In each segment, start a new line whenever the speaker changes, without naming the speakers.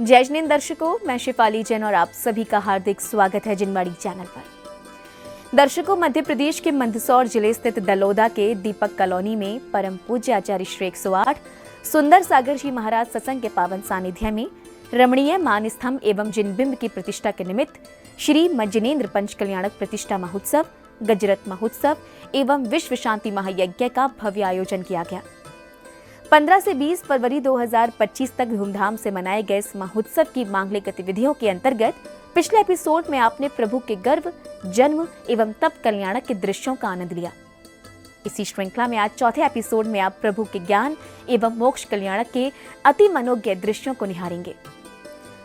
जय जिनेंद्र दर्शकों, मैं शिफाली जैन और आप सभी का हार्दिक स्वागत है जिनवाड़ी चैनल पर। दर्शकों, मध्य प्रदेश के मंदसौर जिले स्थित दलोदा के दीपक कॉलोनी में परम पूज्य आचार्य श्री 108 सुंदर सागर जी महाराज सत्संग के पावन सानिध्य में रमणीय मान स्तंभ एवं जिनबिंब की प्रतिष्ठा के निमित्त श्री मज्जनेन्द्र पंच कल्याणक प्रतिष्ठा महोत्सव, गजरत महोत्सव एवं विश्व शांति महायज्ञ का भव्य आयोजन किया गया। 15 से 20 फरवरी 2025 तक धूमधाम से मनाए गए इस महोत्सव की मांगलिक गतिविधियों के अंतर्गत पिछले एपिसोड में आपने प्रभु के गर्भ, जन्म एवं तप कल्याणक के दृश्यों का आनंद लिया। इसी श्रृंखला में आज चौथे एपिसोड में आप प्रभु के ज्ञान एवं मोक्ष कल्याणक के अति मनोज्ञ दृश्यों को निहारेंगे।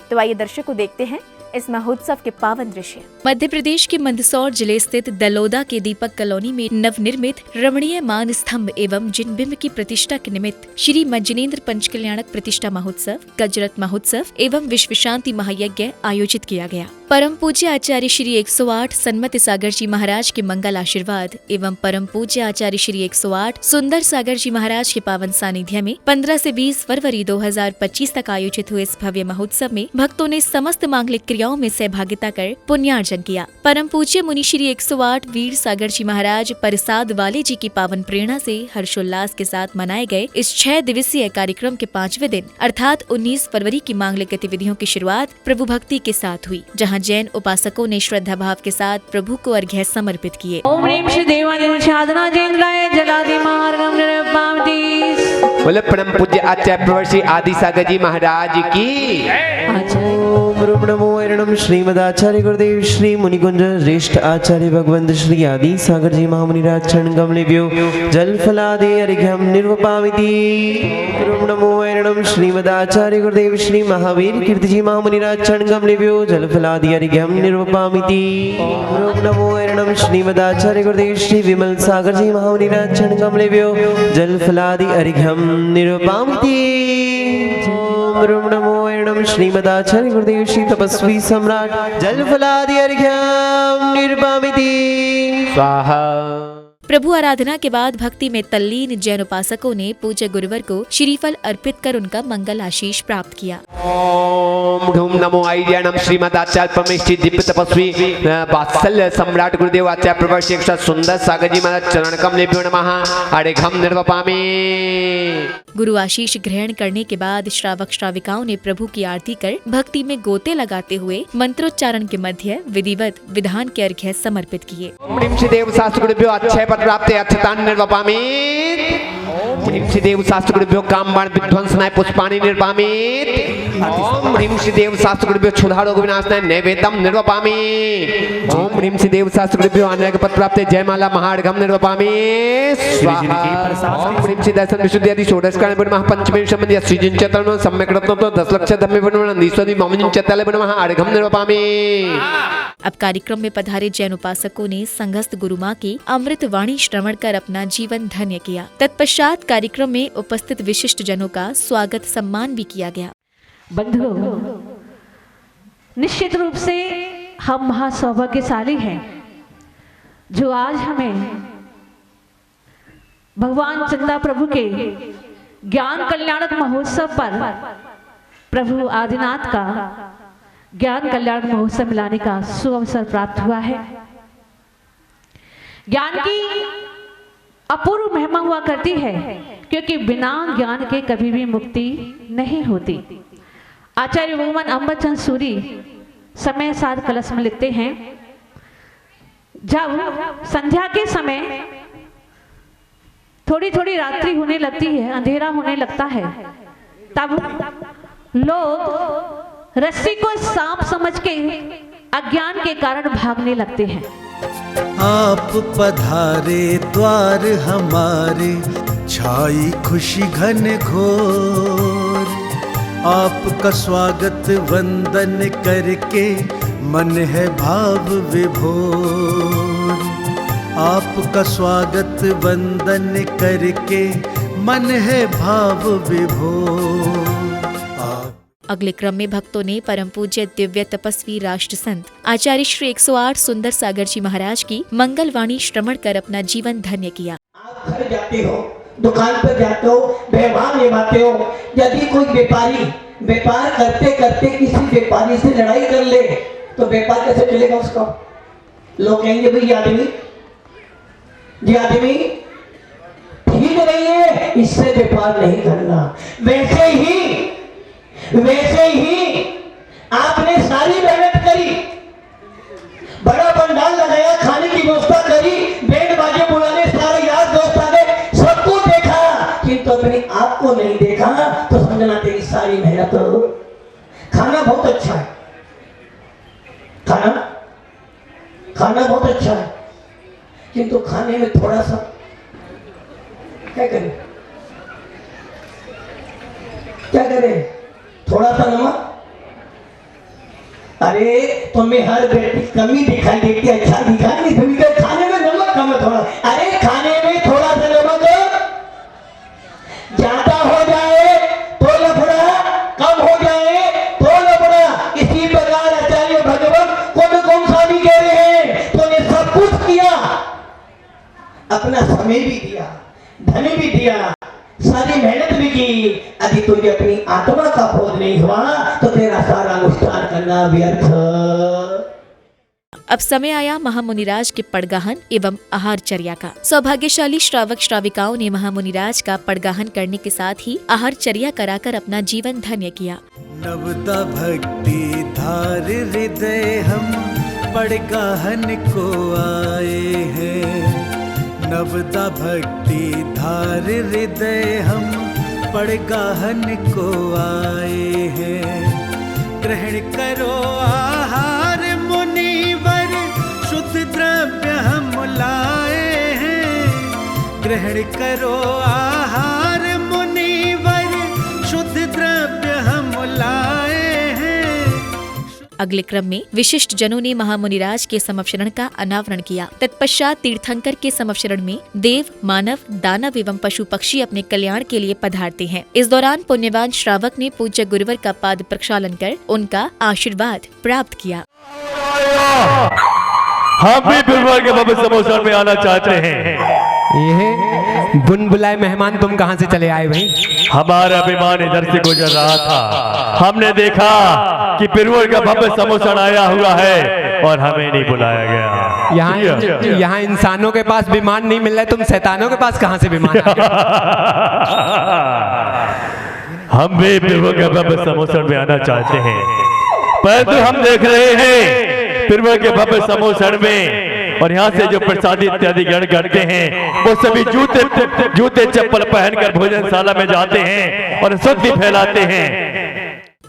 तो आइए दर्शकों, देखते हैं इस महोत्सव के पावन दृश्य। मध्य प्रदेश के मंदसौर जिले स्थित दलोदा के दीपक कॉलोनी में नवनिर्मित रमणीय मान स्तंभ एवं जिनबिंब की प्रतिष्ठा के निमित्त श्री मज्जनेन्द्र पंच कल्याणक प्रतिष्ठा महोत्सव, गजरत महोत्सव एवं विश्व शांति महायज्ञ आयोजित किया गया। परम पूज्य आचार्य श्री 108 सन्मत सागर जी महाराज के मंगल आशीर्वाद एवं परम पूज्य आचार्य श्री 108 सुंदर सागर जी महाराज के पावन सानिध्य में 15 से 20 फरवरी 2025 तक आयोजित हुए इस भव्य महोत्सव में भक्तों ने समस्त मांगलिक क्रियाओं में सहभागिता कर पुण्यार्जन किया। परम पूज्य मुनि श्री 108 वीर सागर जी महाराज परिसाद वाले जी की पावन प्रेरणा से हर्षोल्लास के साथ मनाए गए इस 6 दिवसीय कार्यक्रम के 5वें दिन अर्थात 19 फरवरी की मांगलिक गतिविधियों की शुरुआत प्रभु भक्ति के साथ हुई, जहां जैन उपासकों ने श्रद्धा भाव के साथ प्रभु को अर्घ्य समर्पित किए।
ओम ह्रीं श्री देवादिदेव साधना जेन्द्राय जलादि मार्गम निर्वापति।
बोले परम पूज्य आचार्य प्रवर्षि आदि सागर जी महाराज की।
ओम नमो एरणम श्रीमदाचार्य गुरुदेव श्री मुनिकुंज श्रेष्ठ आचार्य भगवंत श्री आदि सागर जी महामुनिराज चरण कमलेभ्यो जल फलादि अर्घ्यम निर्वपामिति। ओम नमो एरणम श्रीमदाचार्य गुरुदेव श्री महावीर कीर्ति जी महामुनिराज चरण कमलेभ्यो जल फलादि अर्घ्यम निर्वपामिति। ओम नमो एरणम श्रीमदाचार्य गुरुदेव श्री विमल सागर जी महामुनिराज चरण कमलेभ्यो जल फलादि अर्घ्यम निर्वपामिति। ओम नमो एरणम श्रीमदाचार्य गुरुदेव श्री तपस्वी सम्राट जल फलादि अर्घ्यम निर्वापमिति।
स्वाहा।
प्रभु आराधना के बाद भक्ति में तल्लीन जैन उपासकों ने पूज्य गुरुवर को श्रीफल अर्पित कर उनका मंगल आशीष प्राप्त किया।
ओम धूम नमो आर्यनम श्रीमदाचार्य परमेश्वरी दिव्य तपस्वी वात्सल्य सम्राट गुरुदेव आचार्य प्रवर्षि 108 सुंदर सागर जी महाराज चरण कमलेभ्यो नमः अर्घ्यम निर्वपामि।
गुरु आशीष ग्रहण करने के बाद श्रावक श्राविकाओं ने प्रभु की आरती कर भक्ति में गोते लगाते हुए मंत्रोच्चारण के मध्य विधिवत विधान के अर्घ्य समर्पित किए।
ओम ह्रीं श्री देव शास्त्र गुरुभ्यो अक्षय पद प्राप्ते अक्षतान निर्वपामि। ओम ह्रीं श्री देव शास्त्र गुरुभ्यो कामबाण विध्वंसनाय पुष्पाणि निर्वापमि। ओम ह्रीं श्री देव शास्त्र गुरुभ्यो क्षुधा रोग विनाशनाय नैवेद्यम निर्वपामि। ओम ह्रीं श्री देव शास्त्र गुरुभ्यो अनर्घ्य पद प्राप्ते जयमाला महार्घ्यम निर्वपामि। स्वाहा। ओम ह्रीं श्री दर्शन विशुद्धि आदि षोडश काल नमः पंचमे संबंधी श्रीजिन चतुर्न सम्यक रत्नतो 10 लक्ष धम्मे नमः ईश्वरी ममजिन चतले नमः अर्घ्यम निर्वपामि।
अब कार्यक्रम में पधारे जैन उपासकों ने संघस्थ गुरु माँ की अमृत वाणी श्रवण कर अपना जीवन धन्य किया। तत्पश्चात कार्यक्रम में उपस्थित विशिष्ट जनों का स्वागत सम्मान भी किया गया।
बंधुओं, निश्चित रूप से हम महासौभाग्यशाली हैं जो आज हमें भगवान चंदा प्रभु के ज्ञान कल्याणक महोत्सव पर प्रभु आदिनाथ का ज्ञान कल्याण महोत्सव मिलाने का सुअवसर प्राप्त हुआ है। ज्ञान की अपूर्व महिमा हुआ करती है, क्योंकि बिना ज्ञान के कभी भी मुक्ति नहीं होती। आचार्य भगवान अम्बरचंद सूरी समय साध कलश में लिखते हैं, जब संध्या के समय थोड़ी थोड़ी रात्रि होने लगती है, अंधेरा होने लगता है, तब लोग रस्सी को सांप समझ के अज्ञान के कारण भागने लगते हैं।
आप पधारे द्वार हमारे, छाई खुशी घन घोर। आपका स्वागत वंदन करके मन है भाव विभोर। आपका स्वागत वंदन करके मन है भाव विभोर।
अगले क्रम में भक्तों ने परम पूज्य दिव्य तपस्वी राष्ट्र संत आचार्य श्री 108 सुंदर सागर जी महाराज की मंगल वाणी श्रवण कर अपना जीवन धन्य किया।
आप घर जाते हो, दुकान पर जाते हो, व्यवहार निभाते हो, यदि कोई व्यापारी व्यापार करते करते किसी व्यापारी से लड़ाई कर ले तो व्यापार कैसे चलेगा उसका? लोग कहेंगे भाई ये आदमी ठीक नहीं है, इससे व्यापार नहीं करना। वैसे ही आपने सारी मेहनत करी, बड़ा पंडाल लगाया, खाने की व्यवस्था करी, बैंड बाजे बुलाने, सारे यार दोस्त आ गए, सबको देखा, किंतु अपने आप को नहीं देखा तो समझना तेरी सारी मेहनत। खाना बहुत अच्छा है, खाना बहुत अच्छा है, किंतु खाने में थोड़ा सा क्या करें थोड़ा सा नमक। अरे तुम्हें हर व्यक्ति कमी दिखाई देती है, अच्छा दिखाई नहीं देती, खाने में नमक कम है थोड़ा। अरे खाने में थोड़ा सा नमक ज्यादा हो जाए तो लफड़ा, कम हो जाए तो लफड़ा। इसी प्रकार आचार्य भगवान कौन सा भी कह रहे हैं, तूने सब कुछ किया, अपना समय भी दिया, धन भी दिया, सारी मेहनत भी की, यदि तुझे अपनी आत्मा का बोध नहीं हुआ तो तेरा सारा अनुष्ठान करना व्यर्थ।
अब समय आया महामुनिराज के पड़गाहन एवं आहारचर्या का। सौभाग्यशाली श्रावक श्राविकाओं ने महामुनिराज का पड़गाहन करने के साथ ही आहारचर्या कराकर अपना जीवन धन्य किया।
नवदा भक्ति धार हृदय हम पड़गाहन को आए हैं। नवदा भक्ति धार हृदय हम पड़गाहन को आए हैं। ग्रहण करो आहार मुनिवर, शुद्ध द्रव्य हम लाए हैं। ग्रहण करो आहार मुनिवर, शुद्ध द्रव्य हम लाए हैं।
अगले क्रम में विशिष्ट जनों ने महामुनिराज के समवशरण का अनावरण किया। तत्पश्चात तीर्थंकर के समवशरण में देव, मानव, दानव एवं पशु पक्षी अपने कल्याण के लिए पधारते हैं। इस दौरान पुण्यवान श्रावक ने पूज्य गुरुवर का पाद प्रक्षालन कर उनका आशीर्वाद प्राप्त किया।
हम भी गुरुवर के भव्य समवशरण में आना चाहते हैं।
ये बुन बुलाए मेहमान तुम कहाँ से चले आए भाई?
हमारा विमान इधर से गुजर रहा था, हमने देखा कि पिरवल का भव्य समवशरण आया हुआ है और हमें नहीं बुलाया गया।
यहाँ इंसानों के पास विमान नहीं मिल रहा है, तुम शैतानों के पास कहाँ से विमान आ गया?
हम भी पिरवल का भव्य समवशरण में आना चाहते हैं, परंतु हम देख रहे हैं पिरवल के भव्य समवशरण में और यहाँ से जो प्रसादी इत्यादि ग्रहण करते हैं वो सभी जूते चप्पल पहनकर भोजनशाला में जाते हैं और शुद्धि फैलाते हैं।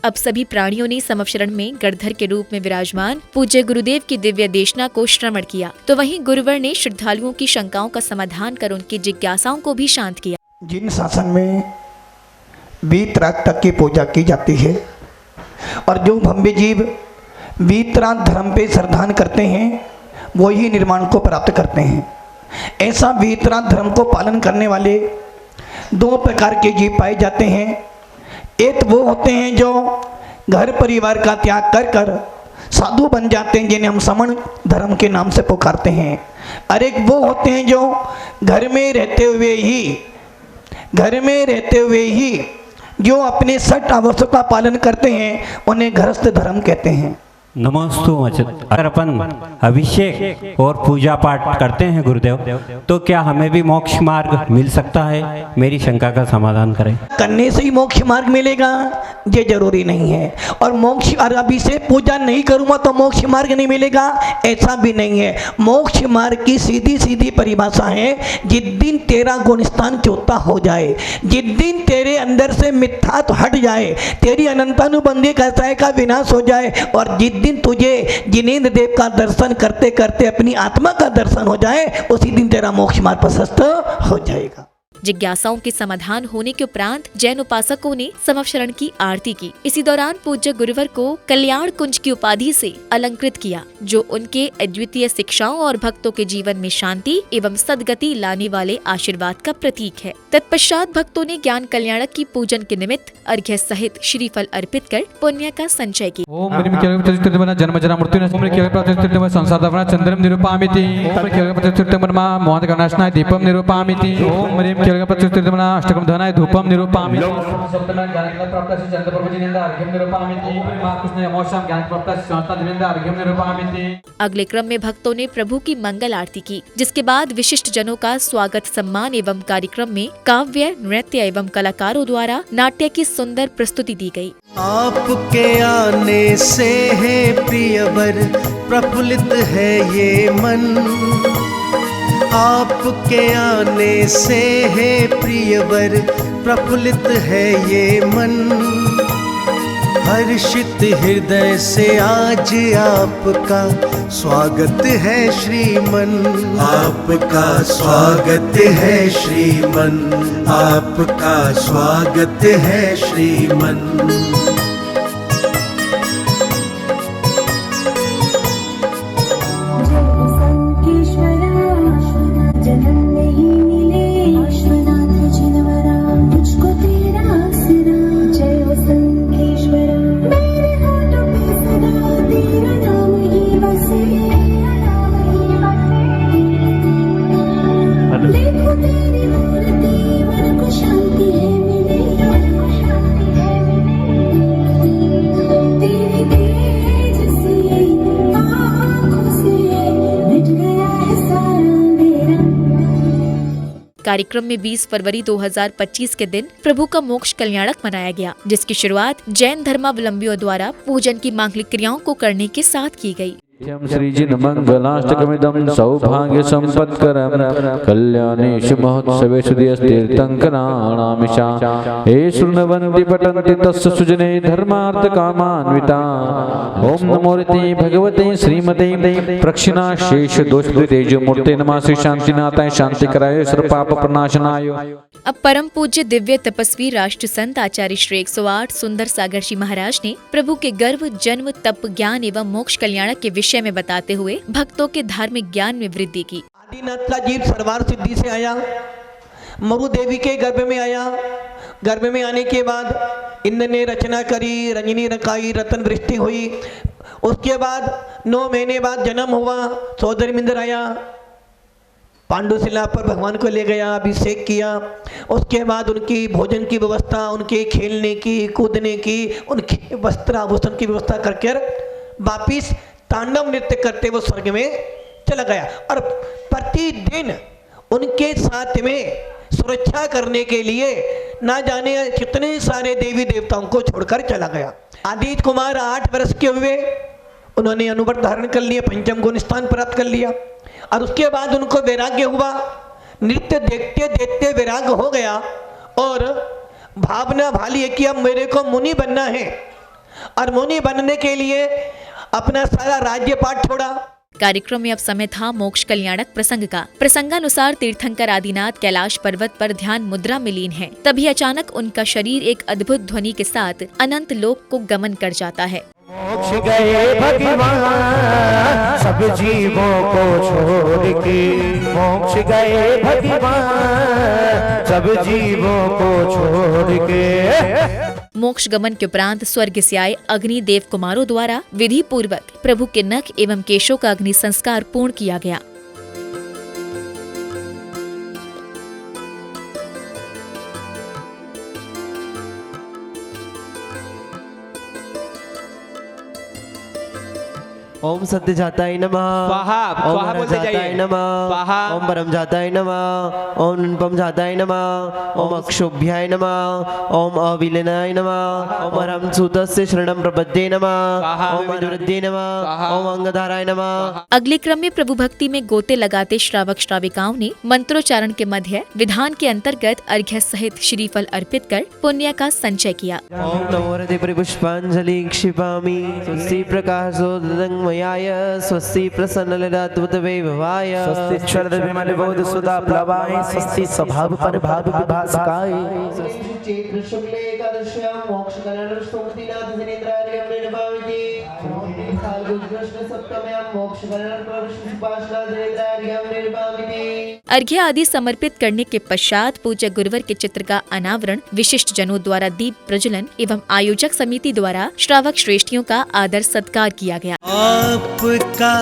अब सभी प्राणियों ने समवशरण में गणधर के रूप में विराजमान पूज्य गुरुदेव की दिव्य देशना को श्रवण किया, तो वहीं गुरुवर ने श्रद्धालुओं की शंकाओं का समाधान कर उनकी जिज्ञासाओं को भी शांत किया।
जिन शासन में 20 रात तक की पूजा की जाती है और जो भव्य जीव 20 रात धर्म पे श्रद्धान करते हैं वो ही निर्माण को प्राप्त करते हैं। ऐसा 20 रात धर्म को पालन करने वाले 2 प्रकार के जीव पाए जाते हैं। एक वो होते हैं जो घर परिवार का त्याग कर कर साधु बन जाते हैं, जिन्हें हम समण धर्म के नाम से पुकारते हैं। और एक वो होते हैं जो घर में रहते हुए ही जो अपने 6 आवश्यकों का पालन करते हैं, उन्हें गृहस्थ धर्म कहते हैं।
नमस्तु अगर अपन अभिषेक और पूजा पाठ करते हैं गुरुदेव, तो क्या हमें भी मोक्ष मार्ग मिल सकता है? मेरी शंका का समाधान करें।
करने से ही मोक्ष मार्ग मिलेगा ये जरूरी नहीं है, और मोक्ष और अभिषेक पूजा नहीं करूँगा तो मोक्ष मार्ग नहीं मिलेगा ऐसा भी नहीं है। मोक्ष मार्ग की सीधी सीधी परिभाषा है, जिस दिन तेरा गुणस्थान चौथा हो जाए, जिस दिन तेरे अंदर से मिथ्यात्व हट जाए, तेरी अनंतानुबंधी कसाय का विनाश हो जाए, और जिस दिन तुझे जिनेंद्र देव का दर्शन करते करते अपनी आत्मा का दर्शन हो जाए, उसी दिन तेरा मोक्ष मार्ग प्रशस्त हो जाएगा।
जिज्ञासाओं के समाधान होने के उपरांत जैन उपासकों ने समवशरण की आरती की। इसी दौरान पूज्य गुरुवर को कल्याण कुंज की उपाधि से अलंकृत किया, जो उनके अद्वितीय शिक्षाओं और भक्तों के जीवन में शांति एवं सद्गति लाने वाले आशीर्वाद का प्रतीक है। तत्पश्चात भक्तों ने ज्ञान कल्याणक की पूजन के निमित्त अर्घ्य सहित श्रीफल अर्पित कर पुण्य का संचय किया।
दीपम निरूपामिति केरळ प्रतिष्ठितमना अष्टकम धनाय धूपम निरूपामि सप्तम ज्ञानकला प्राप्त चंद्र प्रभुजिनेंद अर्घ्यम निरूपामि महाकृष्ण यमोषम ज्ञान प्राप्त संस्था दिनेंद अर्घ्यम निरूपामि।
अगले क्रम में भक्तों ने प्रभु की मंगल आरती की, जिसके बाद विशिष्ट जनों का स्वागत सम्मान एवं कार्यक्रम में काव्य, नृत्य एवं कलाकारों द्वारा नाट्य की सुंदर प्रस्तुति दी गई।
आपके आने से है प्रियवर प्रफुल्लित है ये मन, आपके आने से है प्रियवर प्रफुल्लित है ये मन, हर्षित हृदय से आज आपका स्वागत है श्रीमन, आपका स्वागत है श्रीमन, आपका स्वागत है श्रीमन।
कार्यक्रम में 20 फरवरी 2025 के दिन प्रभु का मोक्ष कल्याणक मनाया गया, जिसकी शुरुआत जैन धर्मावलंबियों द्वारा पूजन की मांगलिक क्रियाओं को करने के साथ की गई।
श्रीजिन मंगलाष्टकमिदं सौभाग्य संपत्करं कल्याणेषु महोत्सवेषु तीर्थंकराणामिषा हे शृण्वन्ति पठन्ति तस्य सुजने धर्मार्थ कामान्विता। ओम नमो रीति भगवते श्रीमते प्रक्षिणाशेष दोषतेजो मूर्ते नमः श्री शांतिनाथाय शांतिकराय सर्व पाप प्रणाशनाय।
अब परम पूज्य दिव्य तपस्वी राष्ट्र संत आचार्य श्री 108 सुंदर सागर जी महाराज ने प्रभु के गर्भ, जन्म, तप, ज्ञान एवं मोक्ष कल्याणक के विषय में बताते हुए भक्तों के धार्मिक ज्ञान में वृद्धि की।
आदिनाथ का जीव सर्वार सिद्धि से आया, मरु देवी के गर्भ में आया। गर्भ में आने के बाद इंद्र ने रचना करी, रंजनी रखाई, रतन वृष्टि हुई। उसके बाद 9 महीने बाद जन्म हुआ, सौदरमिंद्र आया, पांडुशिला पर भगवान को ले गया, अभिषेक किया। उसके बाद उनकी भोजन की व्यवस्था, उनके खेलने की, कूदने की, उनके वस्त्र आभूषण की व्यवस्था करके वापिस तांडव नृत्य करते वो स्वर्ग में चला गया। और प्रतिदिन उनके साथ में सुरक्षा करने के लिए ना जाने कितने सारे देवी देवताओं को छोड़कर चला गया। आदित्य कुमार 8 वर्ष के हुए, उन्होंने अनुव्रत धारण कर लिया, पंचम गुण स्थान प्राप्त कर लिया। और उसके बाद उनको वैराग्य हुआ, नृत्य देखते देखते वैराग्य हो गया और भावना भाली है कि अब मेरे को मुनि बनना है। और मुनि बनने के लिए अपना सारा राज्य पाठ छोड़ा।
कार्यक्रम में अब समय था मोक्ष कल्याणक प्रसंग का। प्रसंगानुसार तीर्थंकर आदिनाथ कैलाश पर्वत पर ध्यान मुद्रा में लीन है। तभी अचानक उनका शरीर एक अद्भुत ध्वनि के साथ अनंत लोक को गमन कर जाता है।
मोक्ष गए भगवान सब जीवों को छोड़ के, मोक्ष गए भगवान सब जीवों को छोड़ के।
मोक्ष गमन के उपरांत स्वर्ग से आए अग्नि देव कुमारों द्वारा विधि पूर्वक प्रभु के नख एवं केशों का अग्नि संस्कार पूर्ण किया गया।
ओम सत्य जाताय नमः, ओम जाताय नमः, ओम परम जाताय नमः, ओम अनुपम जाताय नमः, ओम अक्षोभ्याय नमः, ओम अविलनाय नमः, ओम परम सूतस्य शरणं प्रपद्ये नमः, ओम अनुरुद्धे नमः, ओम अंगधाराय नमः।
अगले क्रम में प्रभु भक्ति में गोते लगाते श्रावक श्राविकाओं ने मंत्रोच्चारण के मध्य विधान के अंतर्गत अर्घ्य सहित श्रीफल अर्पित कर पुण्य का संचय किया।
ओम नमो हृदय पुष्पांजलि क्षिपामि, स्वस्ति प्रकाशोदयं मयाय, स्वस्ति प्रसन्नललाद्भुत वैभवाय,
स्वस्ति क्षरद विमल बोध सुधा प्लवाय, स्वस्ति स्वभाव पर भाव विभासकाय,
स्वस्ति चैत्र शुक्ल एकादश्यां मोक्ष कल्याण स्तुतिनाथ जनेन्द्रार्यं निर्भाविते, फाल्गुन कृष्ण सप्तम्यां मोक्ष कल्याण प्रविष्ट सुपाशना जनेन्द्रार्यं निर्भाविते।
अर्घ्य आदि समर्पित करने के पश्चात पूज्य गुरुवर के चित्र का अनावरण विशिष्ट जनों द्वारा दीप प्रज्वलन एवं आयोजक समिति द्वारा श्रावक श्रेष्ठियों का आदर सत्कार किया गया।
आपका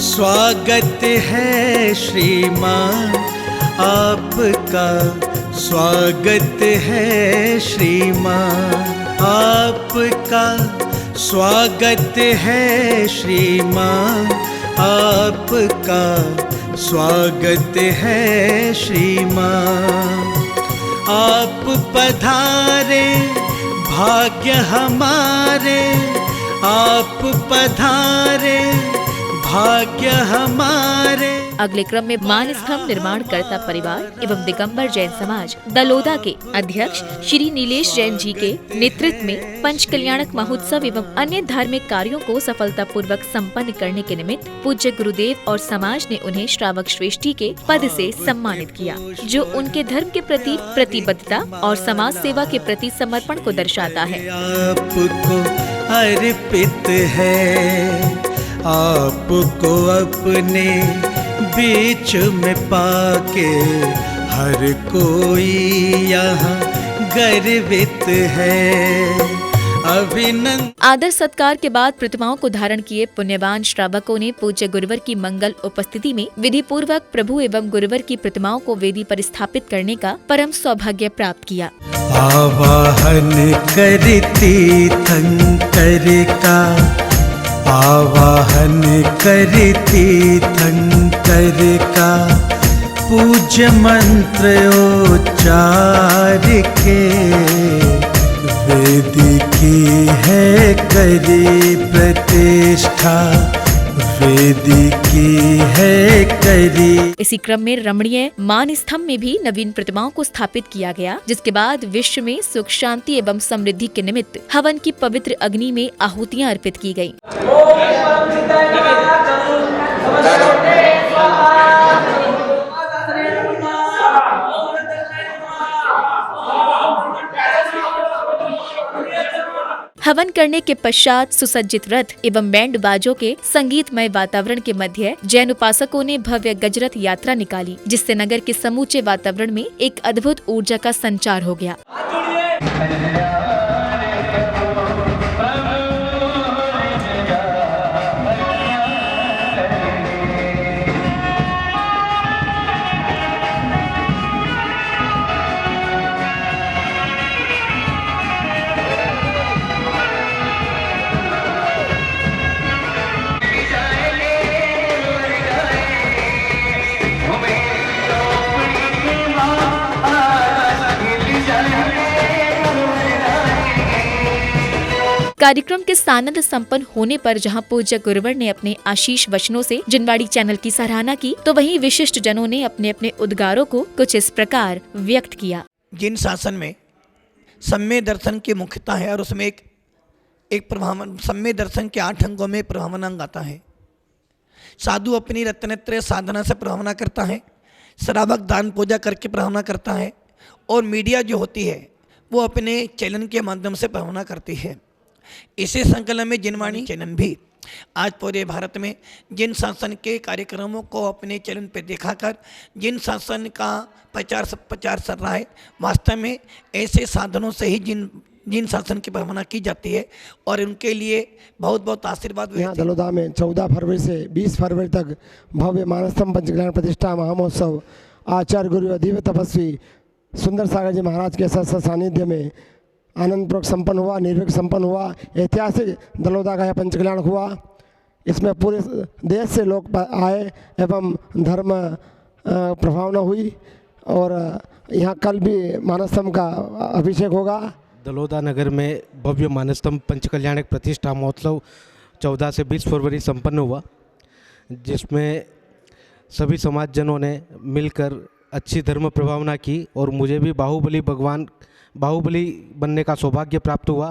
स्वागत है श्रीमान, आपका स्वागत है श्रीमान, आपका स्वागत है श्रीमान, आपका स्वागत है श्रीमान। आप पधारे भाग्य हमारे, आप पधारे भाग्य हमारे।
अगले क्रम में मान स्तंभ निर्माणकर्ता परिवार एवं दिगंबर जैन समाज दलोदा के अध्यक्ष श्री नीलेश जैन जी के नेतृत्व में पंच कल्याणक महोत्सव एवं अन्य धार्मिक कार्यों को सफलतापूर्वक संपन्न करने के निमित्त पूज्य गुरुदेव और समाज ने उन्हें श्रावक श्रेष्ठी के पद से सम्मानित किया, जो उनके धर्म के प्रति प्रतिबद्धता और समाज सेवा के प्रति समर्पण को दर्शाता है।
आपको अर्पित है, आपको अपने बीच में पाके हर कोई यहाँ गर्वित है। अभिनंदन।
आदर सत्कार के बाद प्रतिमाओं को धारण किए पुण्यवान श्रावकों ने पूज्य गुरुवर की मंगल उपस्थिति में विधि पूर्वक प्रभु एवं गुरुवर की प्रतिमाओं को वेदी पर स्थापित करने का परम सौभाग्य प्राप्त किया।
आवाहन करती थंकर का, आवाहन करती थंकर का, पूज्य मंत्र उच्चार के, वेदी की है करी प्रतिष्ठा, वेदी की है करी।
इसी क्रम में रमणीय मान स्तंभ में भी नवीन प्रतिमाओं को स्थापित किया गया, जिसके बाद विश्व में सुख शांति एवं समृद्धि के निमित्त हवन की पवित्र अग्नि में आहुतियां अर्पित की गयी। हवन करने के पश्चात सुसज्जित रथ एवं बैंड बाजों के संगीतमय वातावरण के मध्य जैन उपासकों ने भव्य गजरथ यात्रा निकाली, जिससे नगर के समूचे वातावरण में एक अद्भुत ऊर्जा का संचार हो गया। कार्यक्रम के सानंद संपन्न होने पर जहां पूज्य गुरुवर ने अपने आशीष वचनों से जिनवाड़ी चैनल की सराहना की, तो वहीं विशिष्ट जनों ने अपने अपने उद्गारों को कुछ इस प्रकार व्यक्त किया।
जिन शासन में सम्य दर्शन की मुख्यता है और उसमें एक प्रभावन, सम्य दर्शन के 8 अंगों में प्रभावनांग आता है। साधु अपनी रत्नत्रय साधना से प्रभावना करता है, श्रावक दान पूजा करके प्रभावना करता है, और मीडिया जो होती है वो अपने चैनल के माध्यम से प्रभावना करती है। इसी संकलन में जिनवाणी चैनल भी आज पूरे भारत में जिन शासन के कार्यक्रमों को अपने चैनल पर दिखाकर जिन शासन का प्रचार कर रहा है। वास्तव में ऐसे साधनों से ही जिन शासन की भावना की जाती है और उनके लिए बहुत बहुत आशीर्वाद।
यहाँ दलोदा में 14 फरवरी से 20 फरवरी तक भव्य मानस्तंभ पंचकल्याण प्रतिष्ठा महामहोत्सव आचार्य गुरु दिव्य तपस्वी सुंदर सागर जी महाराज के सानिध्य में आनंदपूर्वक संपन्न हुआ, निर्विघ्न संपन्न हुआ। ऐतिहासिक दलोदा का यह पंचकल्याण हुआ। इसमें पूरे देश से लोग आए एवं धर्म प्रभावना हुई, और यहाँ कल भी मानस्तंभ का अभिषेक होगा।
दलोदा नगर में भव्य मानस्तंभ पंचकल्याणक प्रतिष्ठा महोत्सव 14 से 20 फरवरी संपन्न हुआ, जिसमें सभी समाजजनों ने मिलकर अच्छी धर्म प्रभावना की और मुझे भी बाहुबली बनने का सौभाग्य प्राप्त हुआ।